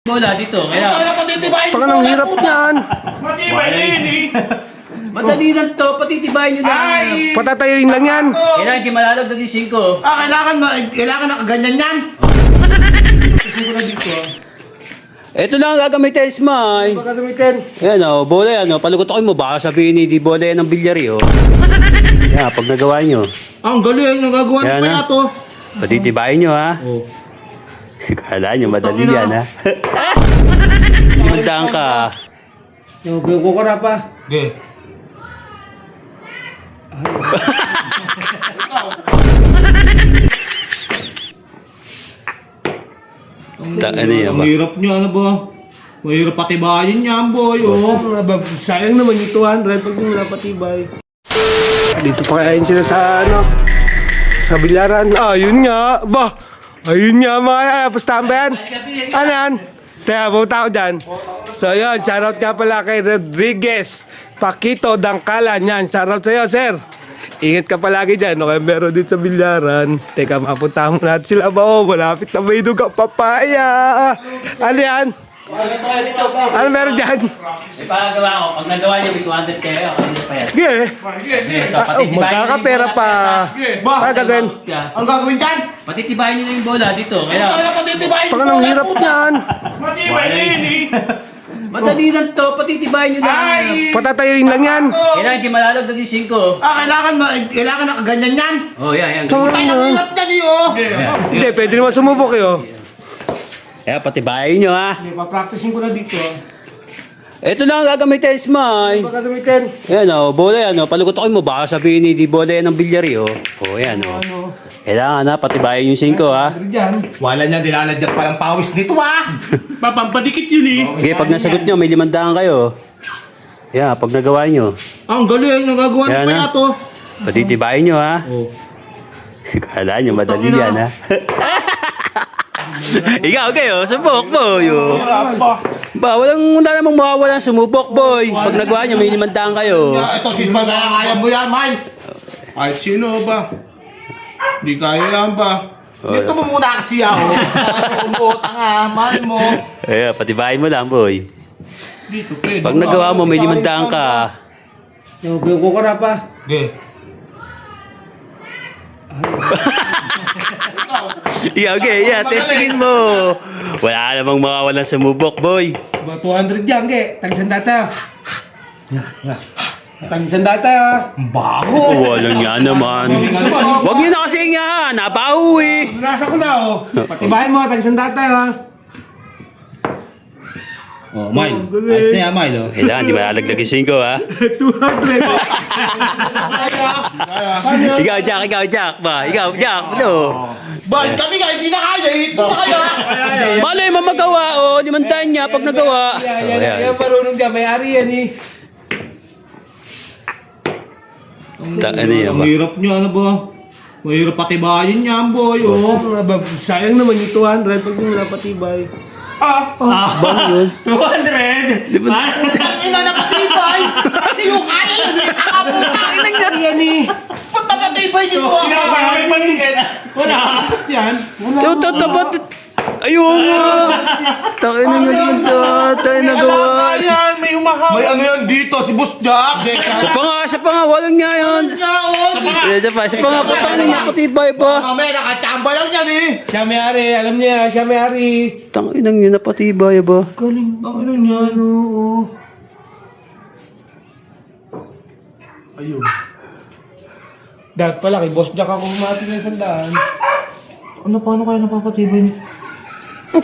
Bola dito, kaya Baka nang hirap niyan. Matibay na yun eh. madali lang to, patitibayin nyo lang. Ay! Patatayin lang yan. Kailangan di malalag naging 5. Kailangan nakaganyan yan. Ito lang ang gagamitin, Smile. Baka gamitin. Ayan o, bola yan o. Palugotokin mo, baka sabihin ni di bola yan ng bilyari o. Yan, pag nagawa nyo. Ang galing, nagagawa Yan, pa ah. na to. Patitibayin nyo ha. Oh. Kala nyo, madali yan ha. Limandaan ka. Yung kukura pa. Okay. Ano yan Ang ba? hirap niya, ano ba? Mahirap patibayin niya, boy. Oh. Sayang naman yung 200 pag hindi napatibay. Dito pa kaya sila sa ano? Sa bilaran. Ah, yun nga. Bah! Ayun nga mga pustahan ba yan? Ano yan? Teka, pumunta ako dyan. So yun, shoutout nga pala kay Rodriguez Paquito Dangkalan yan. Shoutout sa'yo, sir. Ingat ka palagi dyan. Okay, meron din sa bilyaran. Teka, mapunta mo natin sila ba? Oh, malapit na may dugang papaya. Ano yan? Ano meron dyan? May pagagawa ko, pag nagawa nyo, may 200 kayo. Hindi pa yan. Sige. Ito, patitibayin nyo Magkakapera yung pa. Ba? Ano gagawin? Ang gagawin dyan? Patitibayin nyo na yung bola dito, kaya Patitibayin Baka nang hirap niyan. Matibay na yun eh. madali lang to, patitibayin nyo lang. Ay! Patatayin lang yan. Kailangan di malalag naging 5. Kailangan nakaganyan yan. Oh, yan. Tama Ay, na. ang hirap niyan eh, oh. Hindi, pwede naman sumubok eh. Oh. Kaya patibayin nyo ha. Papracticing ko na dito. Ito lang ang gagamitin, Smile. Baka gamitin. Ayan o, bola yan o. Palugotokin mo, baka sabihin ni di bola yan ng bilyari o. O, yan o. Kailangan na, patibayin yung 5 ha. Wala niya, dilaladyak palang pawis nito ah. Papampadikit yun eh. Okay, pag nasagot nyo, may 500 kayo. Yan, pag nagawa nyo. Ang galing, nagagawa Yan, pa ah. na to. Patitibayin nyo ha. Oh. Kala nyo, madali yan ha. Ikaw kayo, subok boy o. Ba, wala namang mawawala sumubok boy. Pag nagawa nyo, may 500 kayo. Ito, sis, kaya mo yan, man. Ay, sino ba? Hindi kaya yan ba? Dito mo muna kasi ako. Umutang ah, mahal mo. Ayan, patibayin mo lang boy. Dito, pwede. Pag nagawa mo, may 500 ka. Yung kukura pa. Okay. Yeah, okay, yeah, testingin mo. Wala namang makawalan sumubok boy. Ba 200 yan, ge. Tagisandata. Tagisandata ha. Baho. Oh, walang nga naman. Huwag nyo na kasi nga, nabaho eh. Nasa ko na oh. Patibahin mo, tagisandata ha. Oh, Mile. Ayos na yan, Mile. Oh. Kailangan, di malalaglag yung 5 ha. 200. Ikaw, Jack ba? Ikaw, Jack, ano? Bakit kami nga hindi na kaya? Ito pa kaya? Malay mo magawa, oh. 500 niya pag nagawa. Yan marunong dyan. May-ari yan eh. Ano yan Ang ba? hirap niya, ano ba? Mahirap patibayin niya, boy. Oh. Sayang naman yung 200 pag hindi napatibay. Bang yun? 200? Ang ina na patibay! Kasi yung kaya yun eh! Nakaputang ina niya! Yan eh. Ba't napatibay dito ako? May paligid! Wala! Yan! Ayun nga! Takin na yun to. Tayo nagawa. Yan! May umahaw! May ano yan dito? Si Boss Jack! Sa pa nga, walang nga yun. Isa pa nga, putang niya, patibay pa. Mamaya nakachamba lang yan eh! Siya may-ari. Alam niya, siya may-ari. Tanginang yun, napatibay ba? Galing! Ang ano niya, oo. Ayun. Dapat pala kay Boss Jack ako humati ng sandaan. Ano, paano kaya napapatibay niya? Sorry.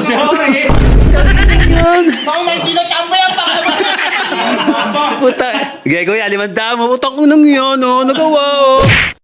Sorry. Bakit na kinachamba yan? Puta. Gaya ko yan, 500 mo. Putang unang yan, oh. Nagawa, oh.